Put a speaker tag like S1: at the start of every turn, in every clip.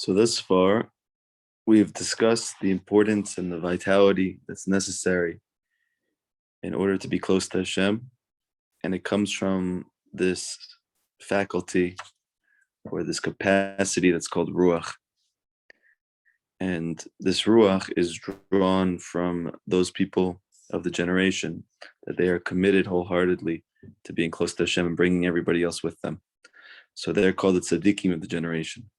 S1: So thus far, we have discussed the importance and the vitality that's necessary in order to be close to Hashem. And it comes from this faculty or this capacity that's called ruach. And this ruach is drawn from those people of the generation that they are committed wholeheartedly to being close to Hashem and bringing everybody else with them. So they're called the tzaddikim of the generation.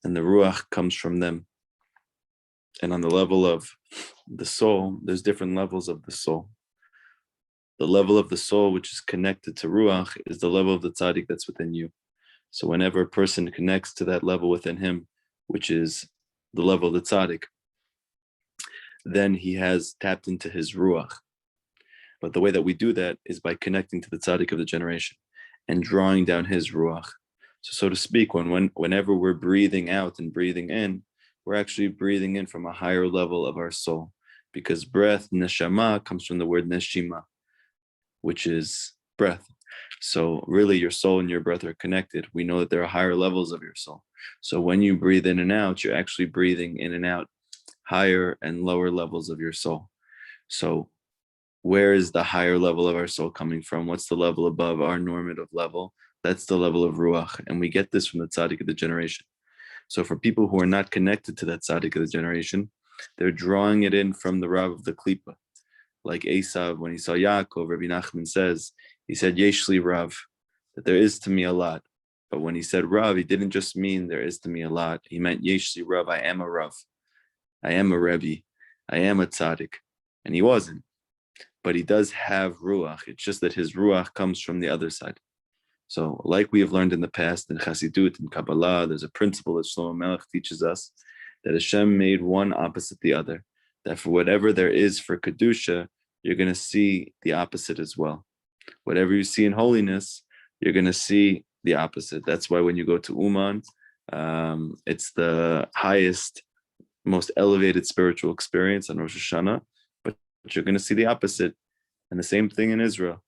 S1: And the ruach comes from them. And on the level of the soul, there's different levels of the soul. The level of the soul which is connected to ruach is the level of the tzaddik that's within you. So whenever a person connects to that level within him, which is the level of the tzaddik, then he has tapped into his ruach. But the way that we do that is by connecting to the tzaddik of the generation and drawing down his ruach. So to speak, whenever we're breathing out and breathing in, we're actually breathing in from a higher level of our soul, because breath, neshama, comes from the word neshima, which is breath. So really your soul and your breath are connected. We know that there are higher levels of your soul. So when you breathe in and out, you're actually breathing in and out higher and lower levels of your soul. So where is the higher level of our soul coming from? What's the level above our normative level? That's the level of ruach. And we get this from the tzaddik of the generation. So for people who are not connected to that tzaddik of the generation, they're drawing it in from the Rav of the Klipa. Like Esav, when he saw Yaakov, Rabbi Nachman says, he said, Yeshli Rav, that there is to me a lot. But when he said Rav, he didn't just mean there is to me a lot. He meant Yeshli Rav, I am a Rav. I am a Rebbe. I am a tzaddik. And he wasn't. But he does have ruach. It's just that his ruach comes from the other side. So like we have learned in the past in Chassidut and Kabbalah, there's a principle that Shlomo Melech teaches us that Hashem made one opposite the other. That for whatever there is for Kedusha, you're going to see the opposite as well. Whatever you see in holiness, you're going to see the opposite. That's why when you go to Uman, it's the highest, most elevated spiritual experience on Rosh Hashanah, but you're going to see the opposite. And the same thing in Israel,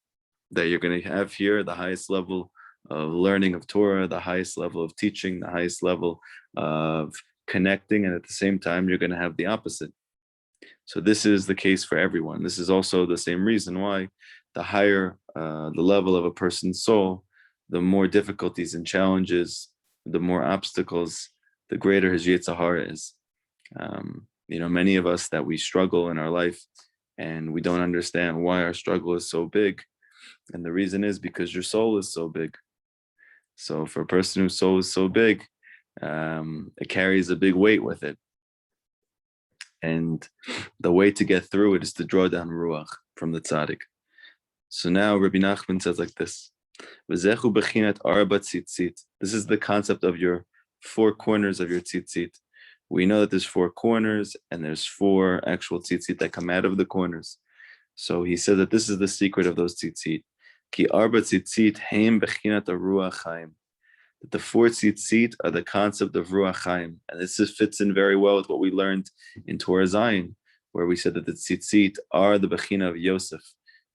S1: that you're going to have here the highest level of learning of Torah, the highest level of teaching, the highest level of connecting, and at the same time, you're going to have the opposite. So this is the case for everyone. This is also the same reason why the higher the level of a person's soul, the more difficulties and challenges, the more obstacles, the greater his Yetzer Hara is. Many of us that we struggle in our life and we don't understand why our struggle is so big. And the reason is because your soul is so big. So for a person whose soul is so big, it carries a big weight with it. And the way to get through it is to draw down ruach from the tzaddik. So now Rabbi Nachman says like this. This is the concept of your four corners of your tzitzit. We know that there's four corners and there's four actual tzitzit that come out of the corners. So he said that this is the secret of those tzitzit. Ki arba tzitzit heim bechinat ruach chaim. That the four tzitzit are the concept of ruach chaim, and this fits in very well with what we learned in Torah Zion, where we said that the tzitzit are the bechina of Yosef,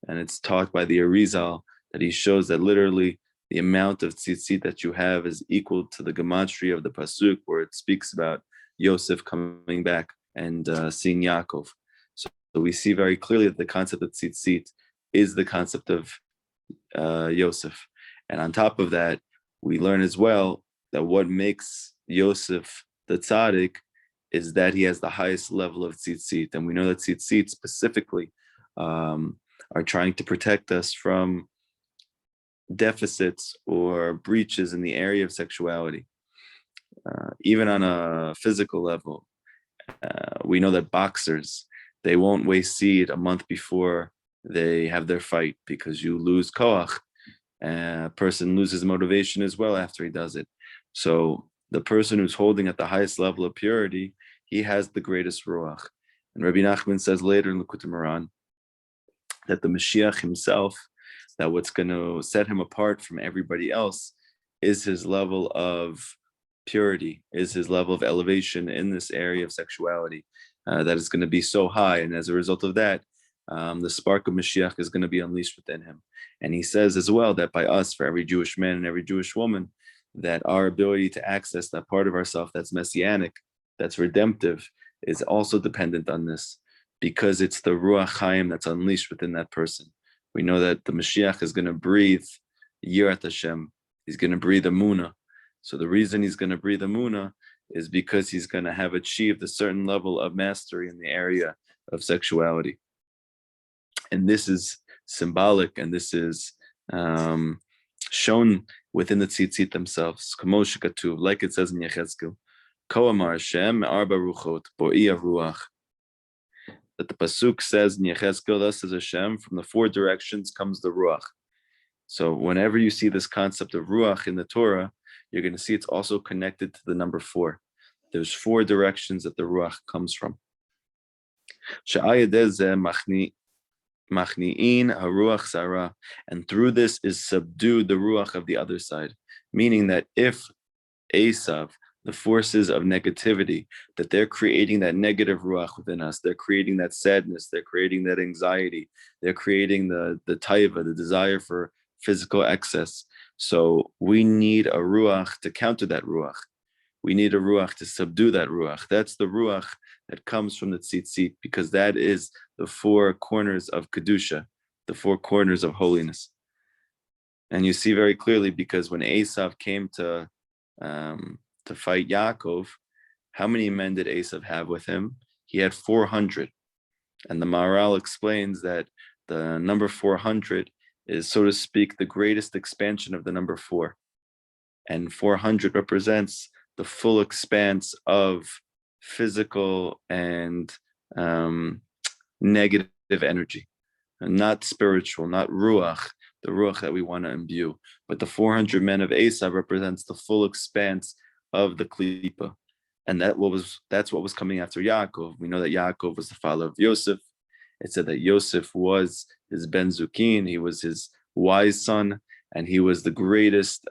S1: and it's taught by the Arizal that he shows that literally the amount of tzitzit that you have is equal to the gematria of the pasuk, where it speaks about Yosef coming back and seeing Yaakov. So we see very clearly that the concept of tzitzit is the concept of Yosef. And on top of that, we learn as well that what makes Yosef the tzaddik is that he has the highest level of tzitzit. And we know that tzitzit specifically are trying to protect us from deficits or breaches in the area of sexuality. Even on a physical level, we know that boxers, they won't waste seed a month before they have their fight because you lose koach. A person loses motivation as well after he does it. So the person who's holding at the highest level of purity, he has the greatest ruach. And Rabbi Nachman says later in Likutei Moharan that the Mashiach himself, that what's going to set him apart from everybody else is his level of purity, is his level of elevation in this area of sexuality, that is going to be so high. And as a result of that, the spark of Mashiach is going to be unleashed within him. And he says as well that by us, for every Jewish man and every Jewish woman, that our ability to access that part of ourself that's messianic, that's redemptive, is also dependent on this, because it's the Ruach Chaim that's unleashed within that person. We know that the Mashiach is going to breathe Yirat Hashem. He's going to breathe Emunah. So the reason he's going to breathe Emunah is because he's going to have achieved a certain level of mastery in the area of sexuality. And this is symbolic, and this is shown within the tzitzit themselves. Like it says in Yechezkel, Koamar Hashem arba ruchot bo'i ruach. That the pasuk says in Yechezkel, thus says Hashem, from the four directions comes the ruach. So whenever you see this concept of ruach in the Torah, you're going to see it's also connected to the number 4. There's 4 directions that the ruach comes from. Machni'in haruach sarah, and through this is subdued the ruach of the other side. Meaning that if Esav, the forces of negativity, that they're creating that negative ruach within us, they're creating that sadness, they're creating that anxiety, they're creating the taiva, the desire for physical excess. So we need a ruach to counter that ruach. We need a ruach to subdue that ruach. That's the ruach that comes from the tzitzit, because that is the 4 corners of kedusha, the 4 corners of holiness. And you see very clearly, because when Esav came to fight Yaakov, how many men did Esav have with him? He had 400. And the Maharal explains that the number 400 is, so to speak, the greatest expansion of the number 4. And 400 represents the full expanse of physical and negative energy, and not spiritual, not ruach, the ruach that we want to imbue. But the 400 men of Esav represents the full expanse of the klipa. And that's what was coming after Yaakov. We know that Yaakov was the father of Yosef. It said that Yosef was his ben Zukin, he was his wise son, and he was the greatest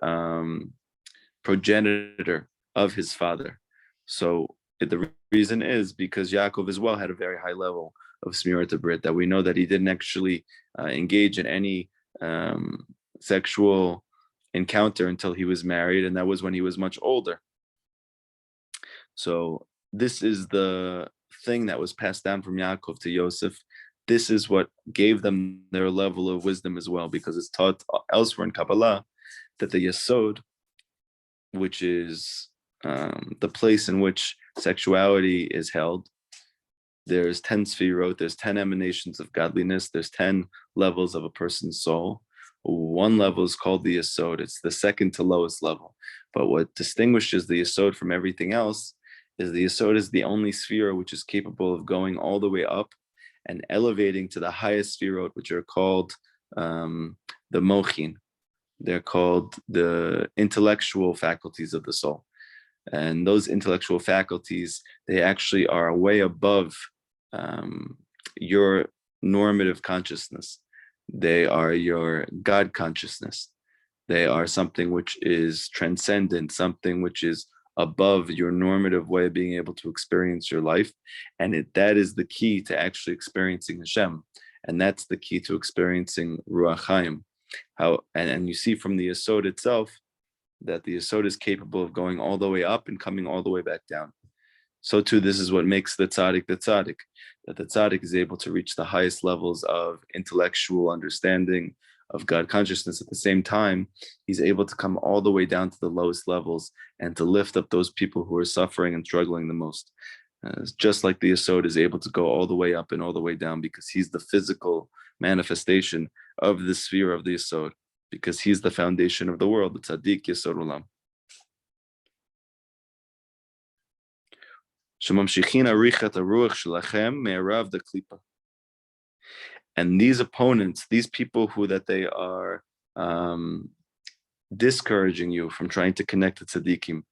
S1: progenitor of his father. So the reason is because Yaakov as well had a very high level of Smirat Brit, that we know that he didn't actually engage in any sexual encounter until he was married, and that was when he was much older. So this is the thing that was passed down from Yaakov to Yosef. This is what gave them their level of wisdom as well, because it's taught elsewhere in Kabbalah that the yesod, which is the place in which sexuality is held, there's 10 sfirot, there's 10 emanations of godliness, there's 10 levels of a person's soul. One level is called the yesod. It's the second to lowest level. But what distinguishes the yesod from everything else is the yesod is the only sphere which is capable of going all the way up and elevating to the highest sfirot, which are called the mochin. They're called the intellectual faculties of the soul. And those intellectual faculties, they actually are way above your normative consciousness. They are your God consciousness. They are something which is transcendent, something which is above your normative way of being able to experience your life. And that is the key to actually experiencing Hashem. And that's the key to experiencing Ruach Chaim. And you see from the Yesod itself that the Yesod is capable of going all the way up and coming all the way back down. So too, this is what makes the tzaddik, that the tzaddik is able to reach the highest levels of intellectual understanding of God consciousness. At the same time, he's able to come all the way down to the lowest levels and to lift up those people who are suffering and struggling the most. Just like the Yesod is able to go all the way up and all the way down, because he's the physical manifestation of the sphere of the Yesod, because he's the foundation of the world, the tzaddik Yesod Olam. And these opponents, these people who that they are discouraging you from trying to connect to tzaddikim,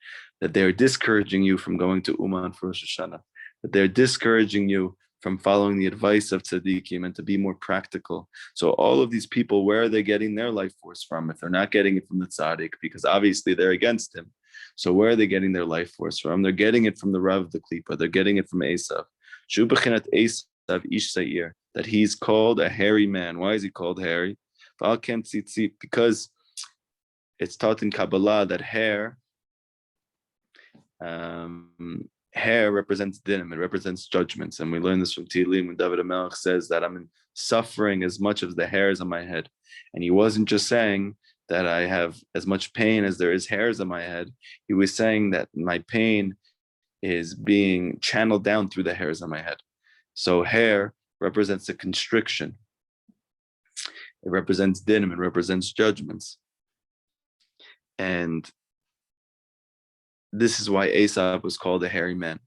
S1: that they're discouraging you from going to Uman for Rosh Hashanah, that they're discouraging you from following the advice of tzaddikim and to be more practical. So all of these people, where are they getting their life force from? If they're not getting it from the tzaddik, because obviously they're against him. So where are they getting their life force from? They're getting it from the Rav of the Klipa. They're getting it from Esav. Shu b'chinat Esav ish Seir, that he's called a hairy man. Why is he called hairy? Because it's taught in Kabbalah that hair represents dinim, it represents judgments. And we learn this from Tehillim when David HaMelech says that I'm suffering as much as the hairs on my head. And he wasn't just saying that I have as much pain as there is hairs on my head. He was saying that my pain is being channeled down through the hairs on my head. So hair represents a constriction. It represents dinim, it represents judgments. And this is why Esau was called a hairy man,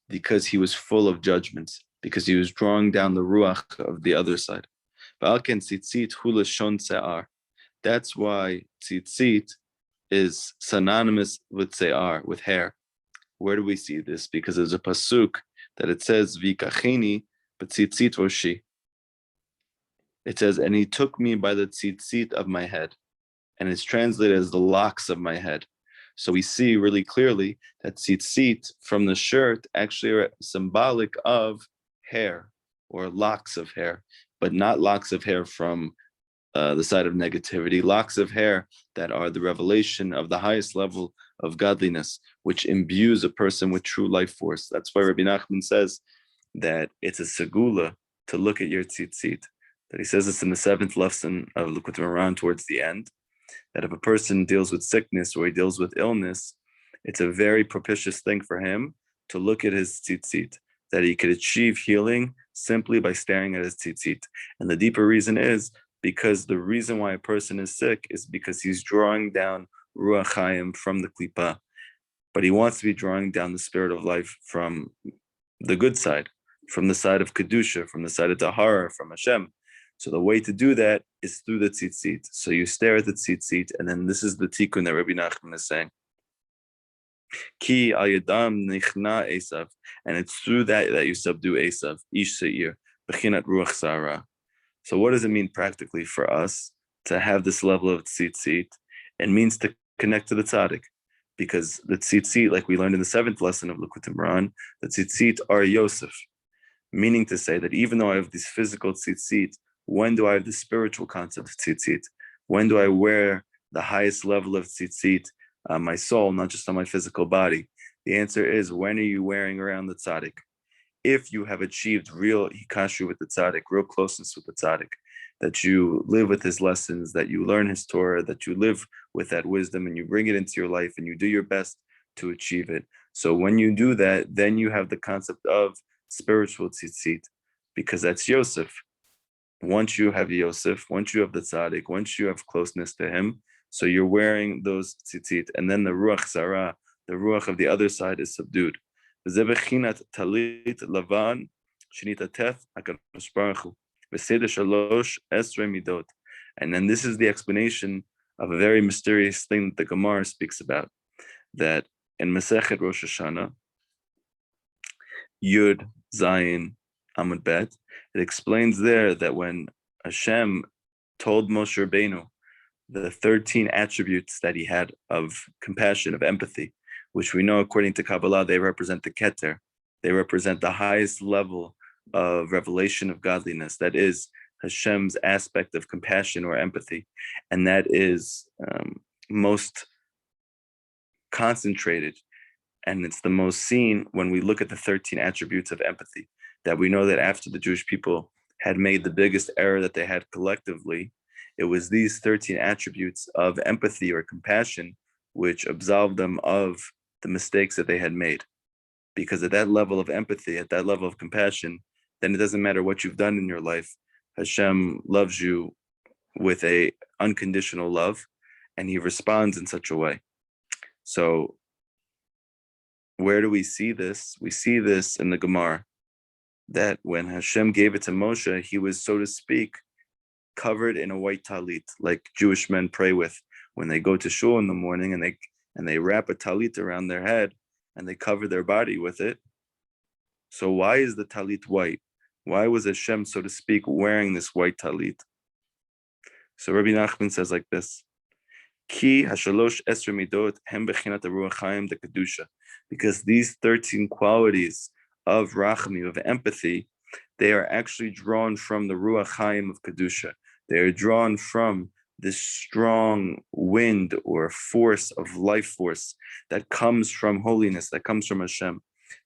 S1: because he was full of judgments, because he was drawing down the ruach of the other side. That's why tzitzit is synonymous with se'ar, with hair. Where do we see this? Because there's a pasuk that it says, Vikachini b'tzitzit roshi. It says, and he took me by the tzitzit of my head. And it's translated as the locks of my head. So we see really clearly that tzitzit from the shirt actually are symbolic of hair or locks of hair, but not locks of hair from the side of negativity, locks of hair that are the revelation of the highest level of godliness, which imbues a person with true life force. That's why Rabbi Nachman says that it's a segula to look at your tzitzit. That he says this in the 7th lesson of Likutei Moharan towards the end, that if a person deals with sickness or he deals with illness, it's a very propitious thing for him to look at his tzitzit, that he could achieve healing simply by staring at his tzitzit. And the deeper reason is because the reason why a person is sick is because he's drawing down Ruach Chaim from the Klipa, but he wants to be drawing down the spirit of life from the good side, from the side of Kedusha, from the side of Tahara, from Hashem. So the way to do that is through the tzitzit. So you stare at the tzitzit, and then this is the tikkun that Rabbi Nachman is saying. Ki al yadam nichna Esav, and it's through that you subdue Esav, ish seir, bechinat ruach sara. So what does it mean practically for us to have this level of tzitzit? It means to connect to the tzaddik, because the tzitzit, like we learned in the 7th lesson of Likutei Moharan, the tzitzit are Yosef, meaning to say that even though I have this physical tzitzit, when do I have the spiritual concept of tzitzit? When do I wear the highest level of tzitzit on my soul, not just on my physical body? The answer is, when are you wearing around the tzaddik? If you have achieved real hikashu with the tzaddik, real closeness with the tzaddik, that you live with his lessons, that you learn his Torah, that you live with that wisdom and you bring it into your life and you do your best to achieve it. So when you do that, then you have the concept of spiritual tzitzit, because that's Yosef. Once you have Yosef, once you have the tzaddik, once you have closeness to him, so you're wearing those tzitzit, and then the ruach sarah, the ruach of the other side, is subdued. talit lavan shenitateth hakadosh baruch hu v'seder shalosh esrei midot. And then this is the explanation of a very mysterious thing that the Gemara speaks about, that in Masechet Rosh Hashanah, Yud Zayin Amud Bet, it explains there that when Hashem told Moshe Rabbeinu the 13 attributes that he had of compassion, of empathy, which we know according to Kabbalah, they represent the Keter. They represent the highest level of revelation of godliness. That is Hashem's aspect of compassion or empathy. And that is most concentrated. And it's the most seen when we look at the 13 attributes of empathy, that we know that after the Jewish people had made the biggest error that they had collectively, it was these 13 attributes of empathy or compassion which absolved them of the mistakes that they had made. Because at that level of empathy, at that level of compassion, then it doesn't matter what you've done in your life. Hashem loves you with a unconditional love, and he responds in such a way. So where do we see this? We see this in the Gemara, that when Hashem gave it to Moshe, he was, so to speak, covered in a white talit, like Jewish men pray with when they go to shul in the morning, and they wrap a talit around their head and they cover their body with it. So why is the talit white? Why was Hashem, so to speak, wearing this white talit? So Rabbi Nachman says like this: Ki hashalosh esrei midot hem bechinat ruach chaim de kedusha. Because these 13 qualities of rachmi, of empathy, they are actually drawn from the ruach chaim of kedusha. They are drawn from this strong wind or force of life force that comes from holiness, that comes from Hashem.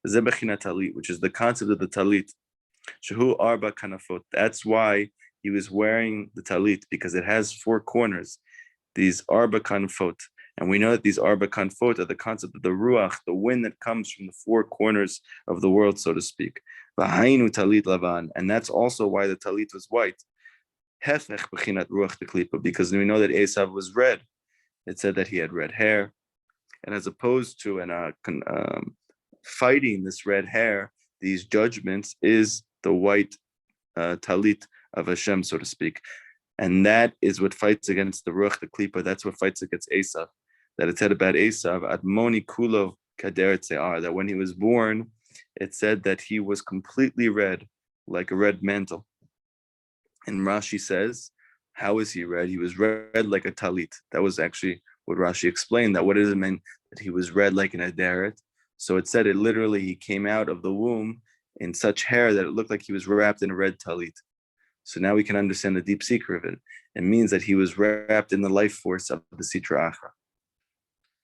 S1: Talit, which is the concept of the talit. Shehu arba kanafot. That's why he was wearing the talit, because it has four corners, these arba kanafot. And we know that these arba kanafot are the concept of the ruach, the wind that comes from the four corners of the world, so to speak. V'hainu talit lavan. And that's also why the talit was white. Hefech b'chinat ruach deklipa, because we know that Esav was red. It said that he had red hair. And as opposed to fighting this red hair, these judgments, is the white talit of Hashem, so to speak. And that is what fights against the ruach, the klipa. That's what fights against Esav. That it said about Esav, Admoni kulo kaderet se'ar, that when he was born, it said that he was completely red, like a red mantle. And Rashi says, how is he red? He was red like a talit. That was actually what Rashi explained, that what does it mean that he was red like an aderet? So it said it literally, he came out of the womb in such hair that it looked like he was wrapped in a red talit. So now we can understand the deep secret of it. It means that he was wrapped in the life force of the Sitra Achra.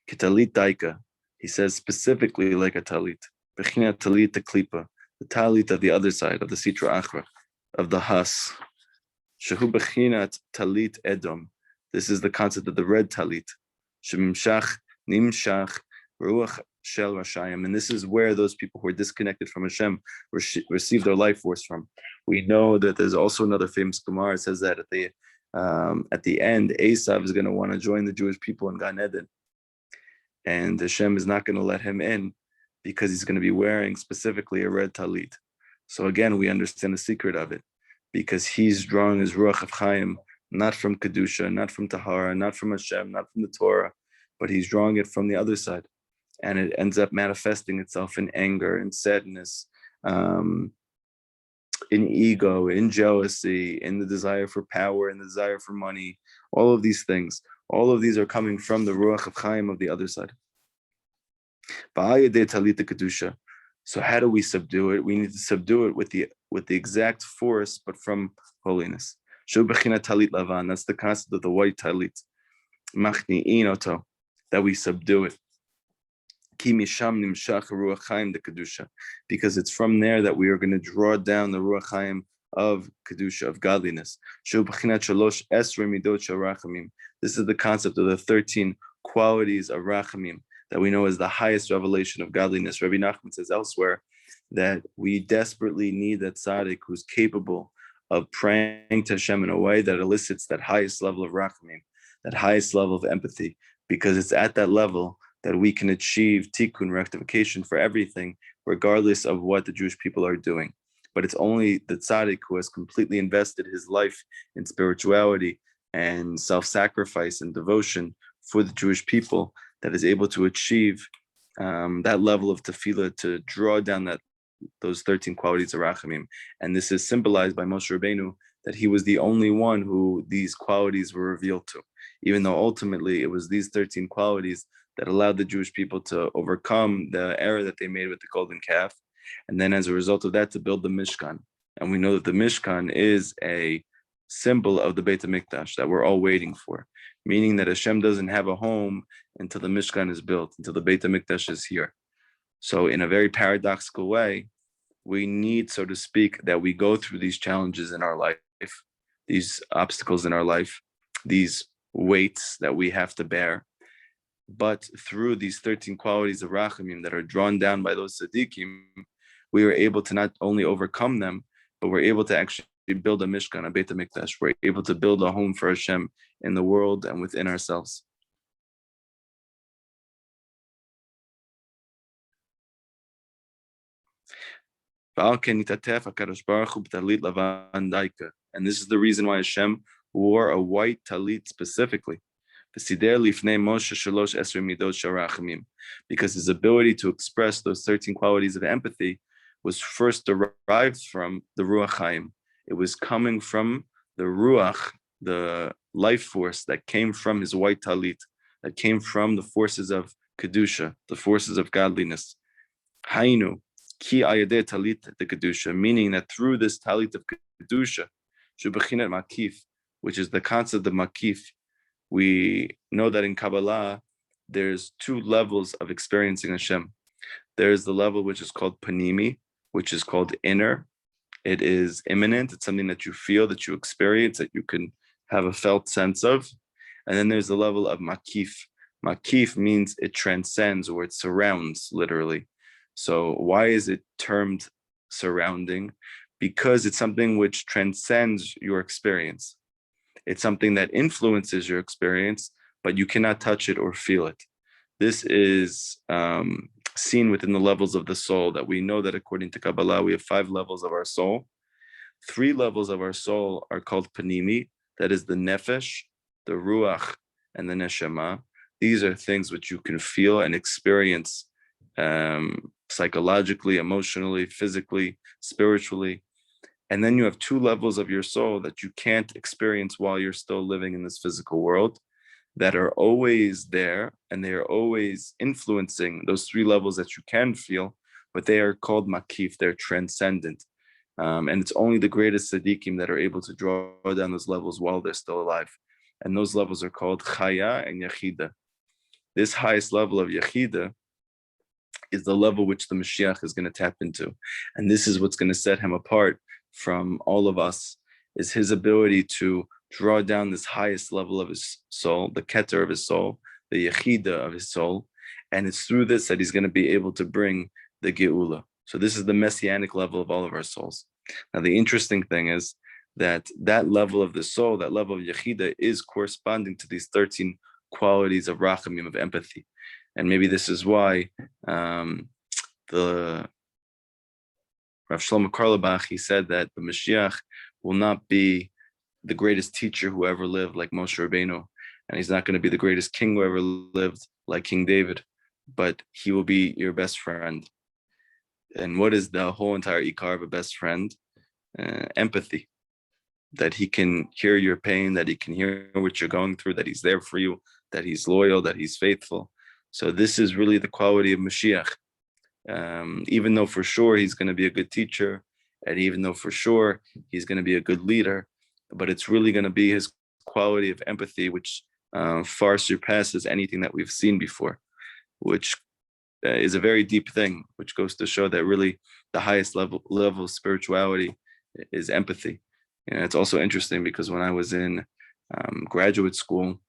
S1: Kitalit daika, he says specifically like a talit. Bechina talit the klipa, the talit of the other side, of the Sitra Achra, of the has. Shehu bechinat talit edom. This is the concept of the red talit. Shemimshach nimshach ruach shel rashayim. And this is where those people who are disconnected from Hashem receive their life force from. We know that there's also another famous Gemara. It says that at the end, Esav is going to want to join the Jewish people in Gan Eden. And Hashem is not going to let him in because he's going to be wearing specifically a red talit. So again, we understand the secret of it, because he's drawing his Ruach of Chaim, not from Kedusha, not from Tahara, not from Hashem, not from the Torah, but he's drawing it from the other side. And it ends up manifesting itself in anger, in sadness, in ego, in jealousy, in the desire for power, in the desire for money, all of these things. All of these are coming from the Ruach of Chaim of the other side. So how do we subdue it? We need to subdue it with the exact force, but from holiness. That's the concept of the white talit. That we subdue it. Because it's from there that we are going to draw down the Ruach Chaim of Kedusha, of godliness. This is the concept of the 13 qualities of Rachamim that we know as the highest revelation of godliness. Rabbi Nachman says elsewhere that we desperately need that tzaddik who's capable of praying to Hashem in a way that elicits that highest level of Rachamim, that highest level of empathy, because it's at that level that we can achieve tikkun, rectification for everything, regardless of what the Jewish people are doing. But it's only the tzaddik who has completely invested his life in spirituality and self-sacrifice and devotion for the Jewish people that is able to achieve that level of tefillah, to draw down those 13 qualities of Rachamim. And this is symbolized by Moshe Rabbeinu, that he was the only one who these qualities were revealed to, even though ultimately it was these 13 qualities that allowed the Jewish people to overcome the error that they made with the golden calf. And then as a result of that, to build the Mishkan. And we know that the Mishkan is a symbol of the Beit HaMikdash that we're all waiting for, meaning that Hashem doesn't have a home until the Mishkan is built, until the Beit HaMikdash is here. So in a very paradoxical way, we need, so to speak, that we go through these challenges in our life, these obstacles in our life, these weights that we have to bear. But through these 13 qualities of Rachamim that are drawn down by those Tzaddikim, we are able to not only overcome them, but we're able to actually build a Mishkan, a Beit HaMikdash. We're able to build a home for Hashem in the world and within ourselves. And this is the reason why Hashem wore a white talit specifically. Because his ability to express those 13 qualities of empathy was first derived from the Ruach Chaim. It was coming from the Ruach, the life force that came from his white talit, that came from the forces of Kedusha, the forces of godliness. Hainu, ki ayadeh talit the Kedusha, meaning that through this talit of Kedusha, shubachinat makif, which is the concept of makif, we know that in Kabbalah, there's two levels of experiencing Hashem. There's the level which is called panimi, which is called inner. It is imminent. It's something that you feel, that you experience, that you can have a felt sense of. And then there's the level of makif. Makif means it transcends, or it surrounds, literally. So why is it termed surrounding? Because it's something which transcends your experience. It's something that influences your experience, but you cannot touch it or feel it. This is seen within the levels of the soul, that we know that according to Kabbalah, we have 5 levels of our soul. 3 levels of our soul are called panimi, that is the nefesh, the ruach, and the neshama. These are things which you can feel and experience psychologically, emotionally, physically, spiritually. And then you have 2 levels of your soul that you can't experience while you're still living in this physical world, that are always there, and they are always influencing those 3 levels that you can feel, but they are called makif, they're transcendent. And it's only the greatest tzaddikim that are able to draw down those levels while they're still alive. And those levels are called chaya and yechida. This highest level of yechida is the level which the Mashiach is going to tap into. And this is what's going to set him apart from all of us, is his ability to draw down this highest level of his soul, the keter of his soul, the yechida of his soul. And it's through this that he's going to be able to bring the geula. So this is the messianic level of all of our souls. Now, the interesting thing is that that level of the soul, that level of yechida, is corresponding to these 13 qualities of rachamim, of empathy. And maybe this is why the Rav Shlomo Karlebach, he said that the Mashiach will not be the greatest teacher who ever lived like Moshe Rabbeinu, and he's not going to be the greatest king who ever lived like King David, but he will be your best friend. And what is the whole entire ikar of a best friend? Empathy. That he can hear your pain, that he can hear what you're going through, that he's there for you, that he's loyal, that he's faithful. So this is really the quality of Mashiach. Even though for sure he's going to be a good teacher, and even though for sure he's going to be a good leader, but it's really going to be his quality of empathy, which far surpasses anything that we've seen before, which is a very deep thing, which goes to show that really the highest level of spirituality is empathy. And it's also interesting because when I was in graduate school,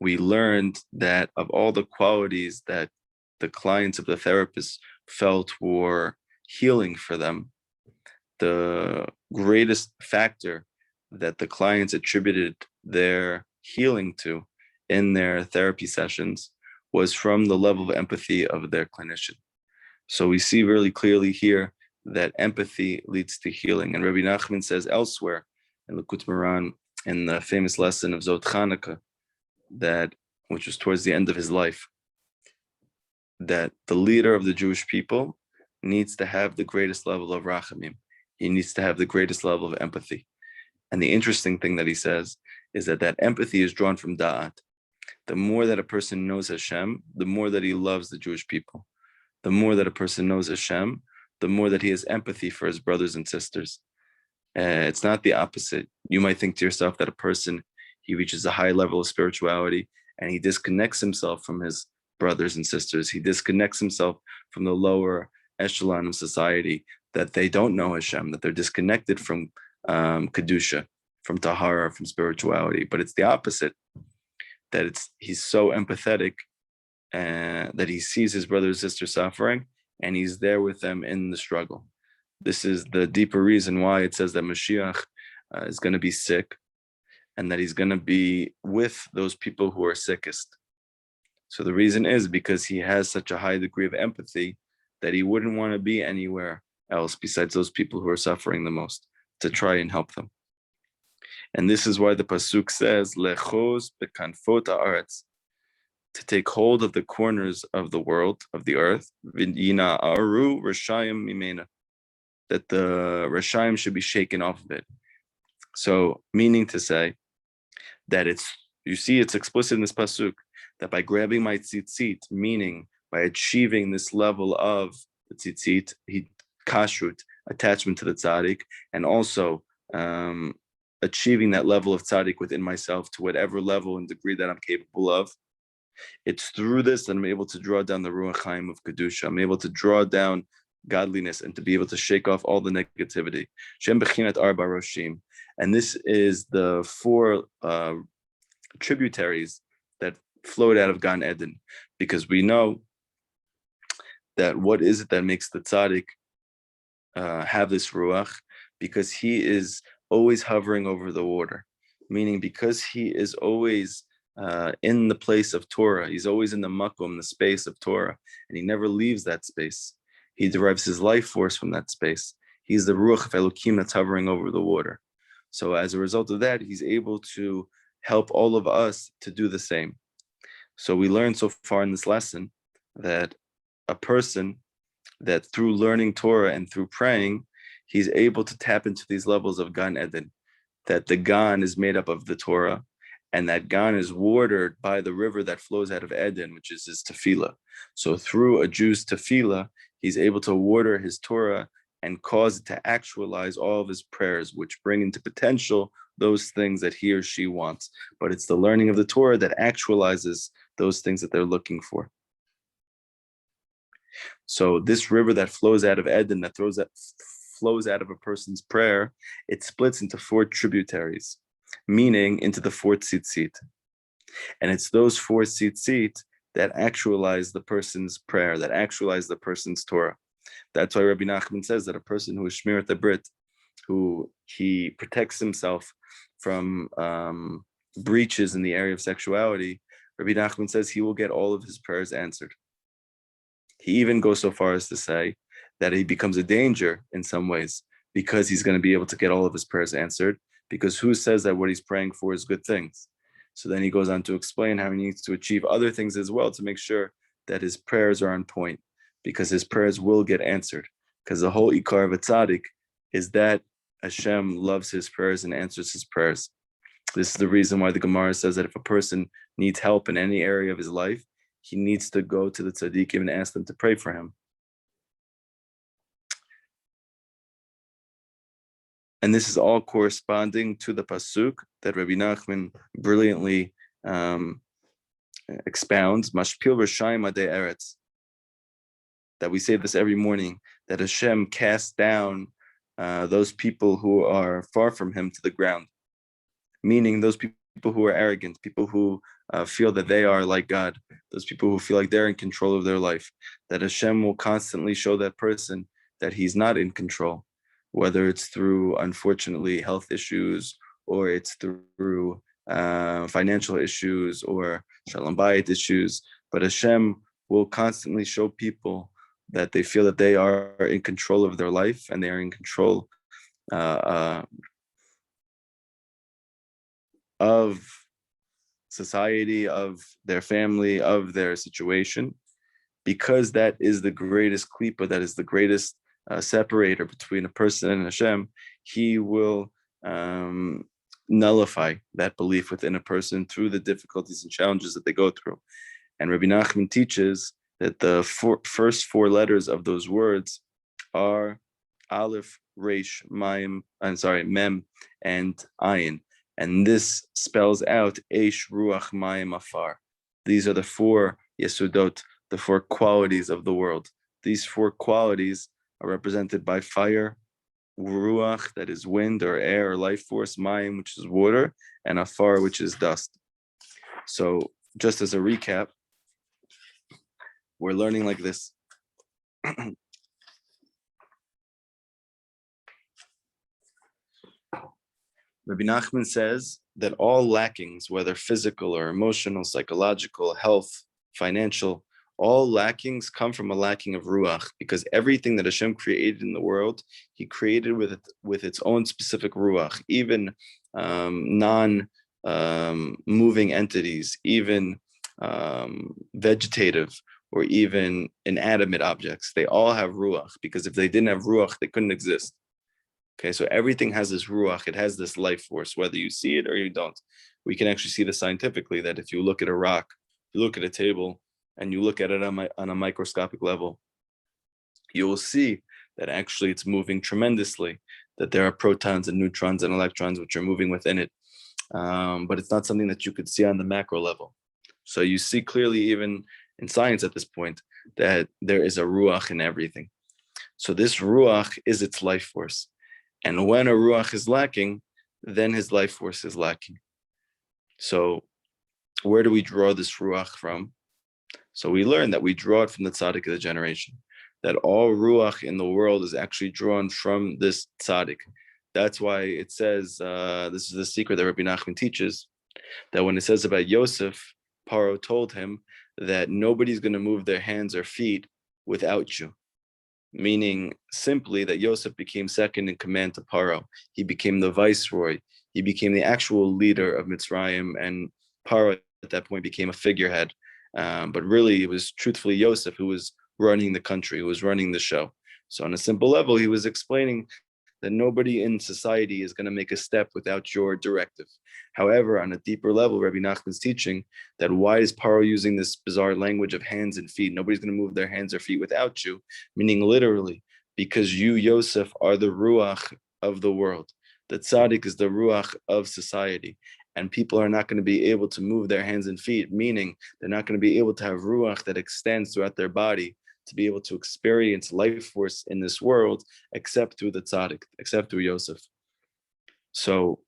S1: we learned that of all the qualities that the clients of the therapist felt were healing for them, the greatest factor that the clients attributed their healing to in their therapy sessions was from the level of empathy of their clinician. So we see really clearly here that empathy leads to healing. And Rabbi Nachman says elsewhere in Likut Moran, in the famous lesson of Zot Chanukah, that, which was towards the end of his life, that the leader of the Jewish people needs to have the greatest level of rachamim. He needs to have the greatest level of empathy. And the interesting thing that he says is that that empathy is drawn from da'at. The more that a person knows Hashem, the more that he loves the Jewish people. The more that a person knows Hashem, the more that he has empathy for his brothers and sisters. It's not the opposite. You might think to yourself that a person, he reaches a high level of spirituality and he disconnects himself from his brothers and sisters. He disconnects himself from the lower echelon of society, that they don't know Hashem, that they're disconnected from Kedusha, from Tahara, from spirituality. But it's the opposite, that he's so empathetic that he sees his brother and sister suffering and he's there with them in the struggle. This is the deeper reason why it says that Mashiach is going to be sick and that he's going to be with those people who are sickest. So the reason is because he has such a high degree of empathy that he wouldn't want to be anywhere else besides those people who are suffering the most, to try and help them. And this is why the pasuk says, "Lechoz bekanfot haaretz," to take hold of the corners of the world, of the earth, "V'yina aru rashayim mimena," that the rashayim should be shaken off of it. So, meaning to say that it's explicit in this pasuk that by grabbing my tzitzit, meaning by achieving this level of the tzitzit, kashrut, attachment to the tzaddik, and also achieving that level of tzaddik within myself to whatever level and degree that I'm capable of. It's through this that I'm able to draw down the Ruach Chaim of Kedusha. I'm able to draw down godliness and to be able to shake off all the negativity. Shem Bechinat Arba Roshim. And this is the four tributaries that flowed out of Gan Eden, because we know that what is it that makes the tzaddik have this ruach? Because he is always hovering over the water, meaning because he is always in the place of Torah, he's always in the makom, the space of Torah, and he never leaves that space. He derives his life force from that space. He's the ruach of Elokim that's hovering over the water. So as a result of that, he's able to help all of us to do the same. So we learned so far in this lesson that a person that through learning Torah and through praying, he's able to tap into these levels of Gan Eden, that the Gan is made up of the Torah, and that Gan is watered by the river that flows out of Eden, which is his tefillah. So through a Jew's tefillah, he's able to water his Torah and cause it to actualize all of his prayers, which bring into potential those things that he or she wants. But it's the learning of the Torah that actualizes those things that they're looking for. So this river that flows out of Eden, that flows out of a person's prayer, it splits into four tributaries, meaning into the four tzitzit. And it's those four tzitzit that actualize the person's prayer, that actualize the person's Torah. That's why Rabbi Nachman says that a person who is shmirat the brit, who he protects himself from breaches in the area of sexuality, Rabbi Nachman says he will get all of his prayers answered. He even goes so far as to say that he becomes a danger in some ways because he's going to be able to get all of his prayers answered, because who says that what he's praying for is good things? So then he goes on to explain how he needs to achieve other things as well to make sure that his prayers are on point, because his prayers will get answered. Because the whole ikar of a tzaddik is that Hashem loves his prayers and answers his prayers. This is the reason why the Gemara says that if a person needs help in any area of his life, he needs to go to the tzaddikim and ask them to pray for him. And this is all corresponding to the pasuk that Rabbi Nachman brilliantly expounds, Mashpil Rishayim Adei Eretz, that we say this every morning, that Hashem casts down those people who are far from him to the ground, meaning those people who are arrogant, people who feel that they are like God, those people who feel like they're in control of their life, that Hashem will constantly show that person that he's not in control, whether it's through, unfortunately, health issues, or it's through financial issues, or shalom bayit issues. But Hashem will constantly show people that they feel that they are in control of their life, and they are in control of society, of their family, of their situation, because that is the greatest klipa, that is the greatest separator between a person and Hashem. He will nullify that belief within a person through the difficulties and challenges that they go through. And Rabbi Nachman teaches that the first four letters of those words are Aleph, Resh, Mem, and Ayin. And this spells out Eish, Ruach, Mayim, Afar. These are the four yesudot, the four qualities of the world. These four qualities are represented by fire, Ruach, that is wind or air or life force, Mayim, which is water, and Afar, which is dust. So just as a recap, we're learning like this. Rabbi Nachman says that all lackings, whether physical or emotional, psychological, health, financial, all lackings come from a lacking of ruach, because everything that Hashem created in the world, he created with its own specific ruach, even non-moving entities, even vegetative or even inanimate objects. They all have ruach, because if they didn't have ruach, they couldn't exist. Okay, so everything has this ruach, it has this life force, whether you see it or you don't. We can actually see this scientifically, that if you look at a rock, you look at a table, and you look at it on a microscopic level, you will see that actually it's moving tremendously, that there are protons and neutrons and electrons which are moving within it. But it's not something that you could see on the macro level. So you see clearly, even in science at this point, that there is a ruach in everything. So this ruach is its life force. And when a ruach is lacking, then his life force is lacking. So where do we draw this ruach from? So we learn that we draw it from the tzaddik of the generation, that all ruach in the world is actually drawn from this tzaddik. That's why it says, this is the secret that Rabbi Nachman teaches, that when it says about Yosef, Paro told him that nobody's going to move their hands or feet without you. Meaning simply that Yosef became second in command to Paro. He became the viceroy. He became the actual leader of Mitzrayim, and Paro at that point became a figurehead. But really, it was truthfully Yosef who was running the country, who was running the show. So on a simple level, he was explaining that nobody in society is going to make a step without your directive. However, on a deeper level, Rabbi Nachman's teaching that why is Paro using this bizarre language of hands and feet? Nobody's going to move their hands or feet without you, meaning literally, because you, Yosef, are the ruach of the world. The tzaddik is the ruach of society. And people are not going to be able to move their hands and feet, meaning they're not going to be able to have ruach that extends throughout their body to be able to experience life force in this world, except through the tzaddik, except through Yosef. So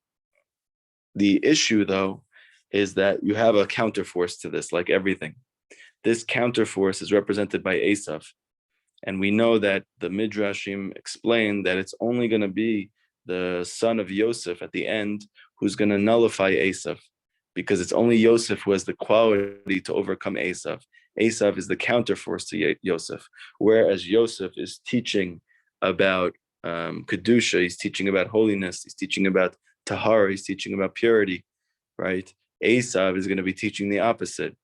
S1: the issue, though, is that you have a counterforce to this, like everything. This counterforce is represented by Esav. And we know that the Midrashim explain that it's only going to be the son of Yosef at the end who's going to nullify Esav, because it's only Yosef who has the quality to overcome Esav. Esav is the counterforce to Yosef, whereas Yosef is teaching about Kedusha, he's teaching about holiness, he's teaching about Tahara, he's teaching about purity, right? Esav is going to be teaching the opposite.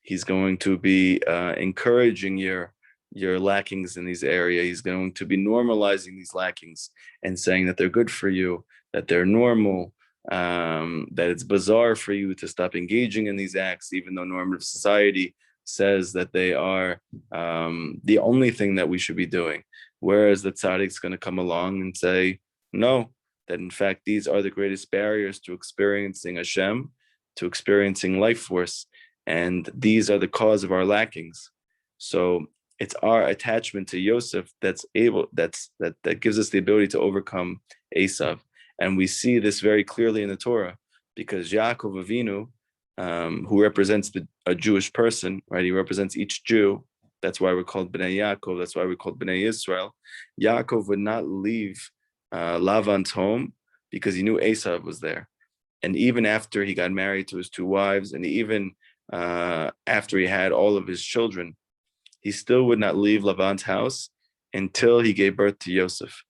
S1: He's going to be encouraging your lackings in these areas. He's going to be normalizing these lackings and saying that they're good for you, that they're normal, that it's bizarre for you to stop engaging in these acts, even though normative society says that they are the only thing that we should be doing. Whereas the tzaddik's going to come along and say, no, that in fact, these are the greatest barriers to experiencing Hashem, to experiencing life force, and these are the cause of our lackings. So it's our attachment to Yosef that gives us the ability to overcome Esav. And we see this very clearly in the Torah, because Yaakov Avinu, who represents a Jewish person, right? He represents each Jew. That's why we're called Bnei Yaakov. That's why we're called Bnei Yisrael. Yaakov would not leave Lavan's home because he knew Esav was there. And even after he got married to his two wives, and even after he had all of his children, he still would not leave Lavan's house until he gave birth to Yosef.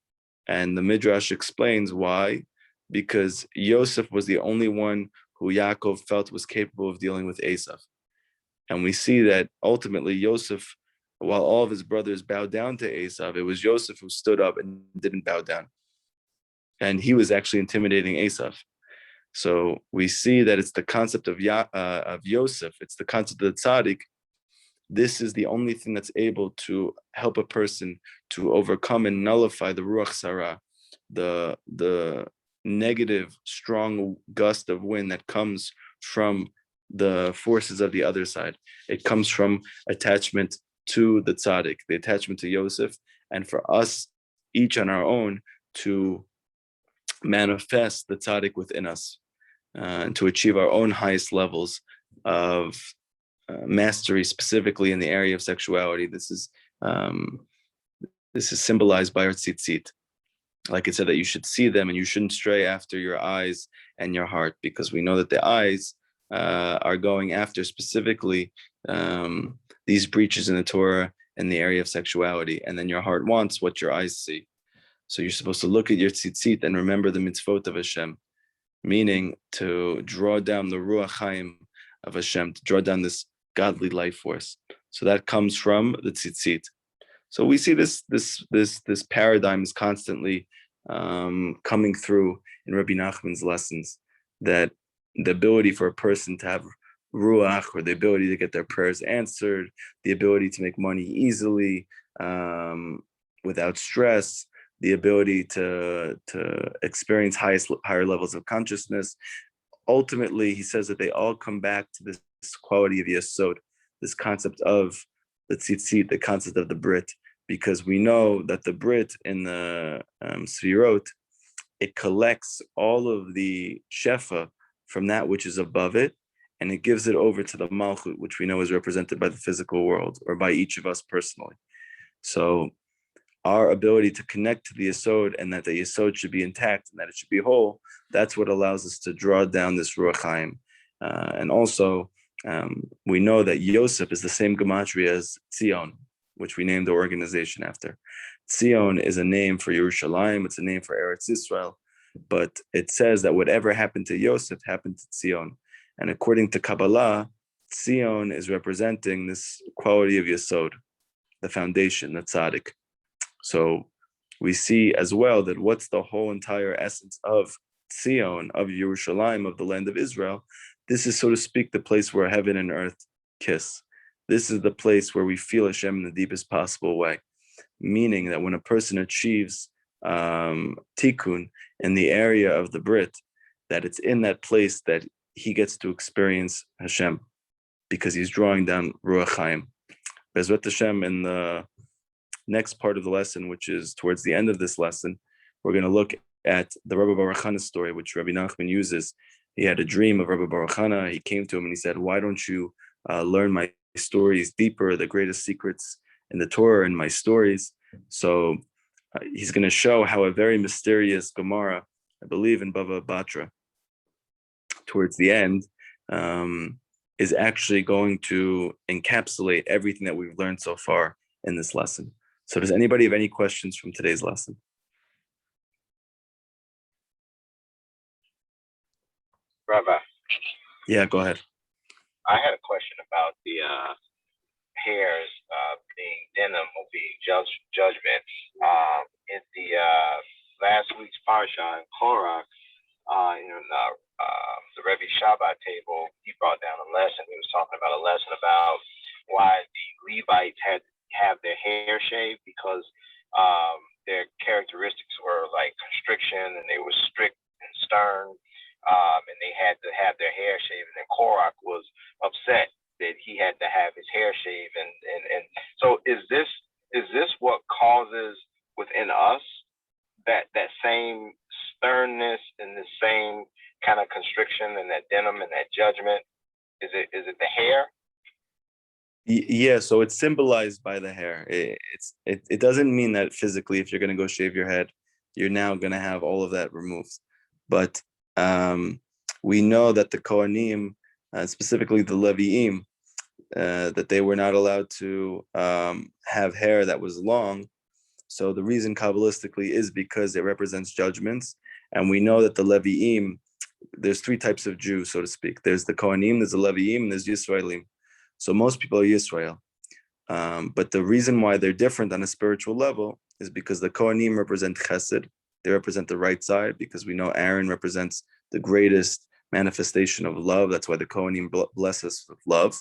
S1: And the Midrash explains why, because Yosef was the only one who Yaakov felt was capable of dealing with Esav. And we see that ultimately Yosef, while all of his brothers bowed down to Esav, it was Yosef who stood up and didn't bow down. And he was actually intimidating Esav. So we see that it's the concept of Yosef, it's the concept of the tzaddik. This is the only thing that's able to help a person to overcome and nullify the ruach sarah, the negative, strong gust of wind that comes from the forces of the other side. It comes from attachment to the tzaddik, the attachment to Yosef, and for us, each on our own, to manifest the tzaddik within us, and to achieve our own highest levels of mastery, specifically in the area of sexuality. This is symbolized by our tzitzit. Like it said, that you should see them and you shouldn't stray after your eyes and your heart, because we know that the eyes are going after specifically these breaches in the Torah in the area of sexuality, and then your heart wants what your eyes see. So you're supposed to look at your tzitzit and remember the mitzvot of Hashem, meaning to draw down the ruach chaim of Hashem, to draw down this godly life force. So that comes from the tzitzit. So we see this paradigm is constantly coming through in Rabbi Nachman's lessons, that the ability for a person to have ruach, or the ability to get their prayers answered, the ability to make money easily, without stress, the ability to experience higher levels of consciousness. Ultimately, he says that they all come back to this quality of yesod, this concept of the tzitzit, the concept of the brit, because we know that the brit in the sfirot, it collects all of the shefa from that which is above it, and it gives it over to the malchut, which we know is represented by the physical world or by each of us personally. So our ability to connect to the yesod, and that the yesod should be intact and that it should be whole, that's what allows us to draw down this ruach chaim. And also, we know that Yosef is the same gematria as Tzion, which we named the organization after. Tzion is a name for Yerushalayim, it's a name for Eretz Yisrael, but it says that whatever happened to Yosef happened to Tzion. And according to Kabbalah, Tzion is representing this quality of Yesod, the foundation, the tzaddik. So we see as well that what's the whole entire essence of Tzion, of Yerushalayim, of the land of Israel. This is, so to speak, the place where heaven and earth kiss. This is the place where we feel Hashem in the deepest possible way. Meaning that when a person achieves tikkun in the area of the Brit, that it's in that place that he gets to experience Hashem, because he's drawing down Ruach Chaim. Bezrat Hashem, in the next part of the lesson, which is towards the end of this lesson, we're going to look at the Rabbi Baruch Hana's story, which Rabbi Nachman uses. He had a dream of Rabbi Baruch Hana. He came to him and he said, why don't you learn my stories deeper, the greatest secrets in the Torah and my stories? So he's going to show how a very mysterious Gemara, I believe in Bava Batra, towards the end, is actually going to encapsulate everything that we've learned so far in this lesson. So does anybody have any questions from today's lesson?
S2: Rabbi.
S1: Yeah, go ahead.
S2: I had a question about the hairs being denim or being judgment. In the last week's parsha in Korach, the Rabbi Shabbat table, he brought down a lesson. He was talking about a lesson about why the Levites had to have their hair shaved, because their characteristics were like constriction, and they were strict and stern, and they had to have their hair shaved. And Korach was upset that he had to have his hair shaved. And so is this what causes within us that same sternness and the same kind of constriction and that denim and that judgment? Is it the hair?
S1: Yeah, so it's symbolized by the hair. It doesn't mean that physically, if you're going to go shave your head, you're now going to have all of that removed. But we know that the Kohanim, specifically the Leviim, that they were not allowed to have hair that was long. So the reason Kabbalistically is because it represents judgments. And we know that the Leviim, there's three types of Jews, so to speak. There's the Kohanim, there's the Leviim, and there's Yisraelim. So most people are Yisrael. But the reason why they're different on a spiritual level is because the Kohanim represent Chesed. They represent the right side, because we know Aaron represents the greatest manifestation of love. That's why the Kohanim bless us with love.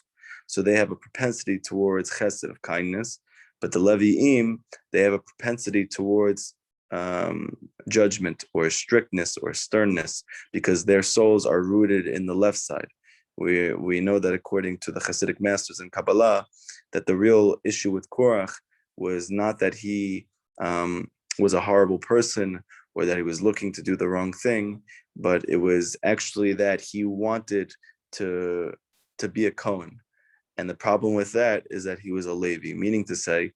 S1: So they have a propensity towards Chesed, of kindness. But the Leviim, they have a propensity towards judgment or strictness or sternness, because their souls are rooted in the left side. We know that according to the Hasidic masters in Kabbalah, that the real issue with Korach was not that he was a horrible person or that he was looking to do the wrong thing, but it was actually that he wanted to be a Kohen. And the problem with that is that he was a Levi, meaning to say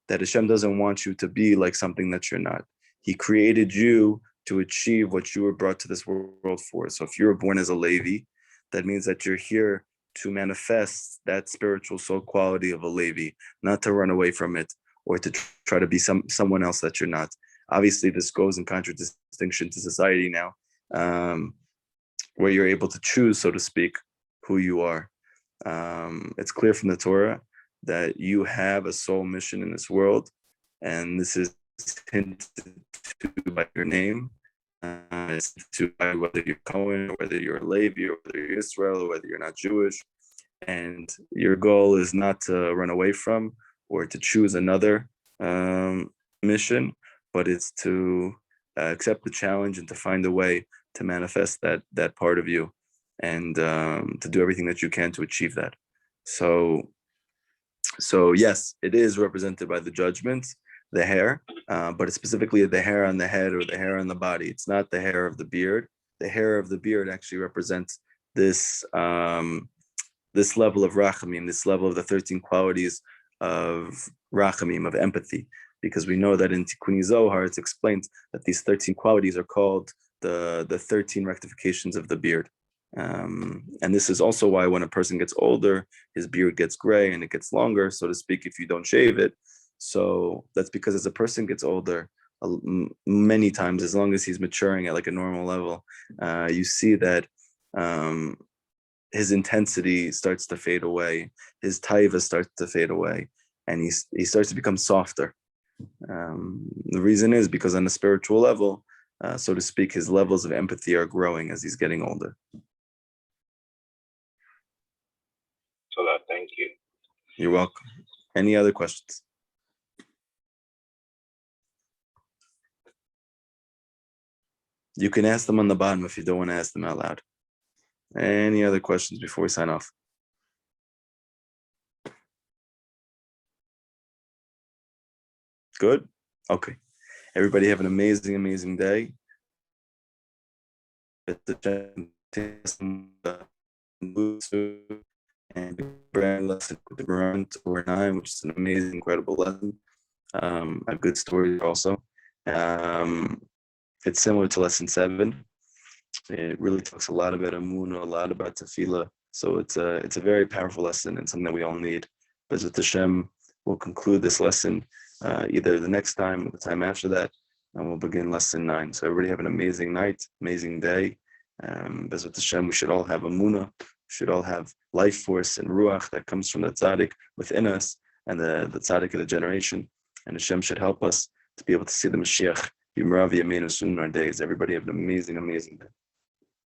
S1: that Hashem doesn't want you to be like something that you're not. He created you to achieve what you were brought to this world for. So if you were born as a Levi, that means that you're here to manifest that spiritual soul quality of a Levi, not to run away from it or to try to be someone else that you're not. Obviously, this goes in contradistinction to society now, where you're able to choose, so to speak, who you are. It's clear from the Torah that you have a soul mission in this world, and this is hinted to by your name. It's to by whether you're Cohen, or whether you're a Levi, or whether you're Israel, or whether you're not Jewish. And your goal is not to run away from or to choose another mission, but it's to accept the challenge and to find a way to manifest that part of you, and to do everything that you can to achieve that. So yes, it is represented by the judgment, the hair, but it's specifically the hair on the head or the hair on the body. It's not the hair of the beard. The hair of the beard actually represents this this level of rachamim, this level of the 13 qualities of rachamim, of empathy, because we know that in Tikkun Zohar it's explained that these 13 qualities are called the 13 rectifications of the beard. And this is also why when a person gets older, his beard gets gray and it gets longer, so to speak, if you don't shave it. So that's because as a person gets older, many times, as long as he's maturing at like a normal level, you see that his intensity starts to fade away, his taiva starts to fade away, and he starts to become softer. The reason is because on a spiritual level, so to speak, his levels of empathy are growing as he's getting older.
S2: So thank you.
S1: You're welcome. Any other questions? You can ask them on the bottom if you don't want to ask them out loud. Any other questions before we sign off? Good? Okay. Everybody have an amazing, amazing day. And brand lesson with Quran 2 which is an amazing, incredible lesson. A good story also. It's similar to lesson 7. It really talks a lot about Amunah, a lot about Tefillah. So it's a very powerful lesson and something that we all need. Bezrat Hashem, we'll conclude this lesson either the next time or the time after that, and we'll begin lesson 9. So everybody have an amazing night, amazing day. Bezrat Hashem, we should all have Amunah, we should all have life force and ruach that comes from the tzaddik within us and the tzaddik of the generation. And Hashem should help us to be able to see the Mashiach Yimrav Yameinu soon in our days. Everybody have an amazing, amazing day.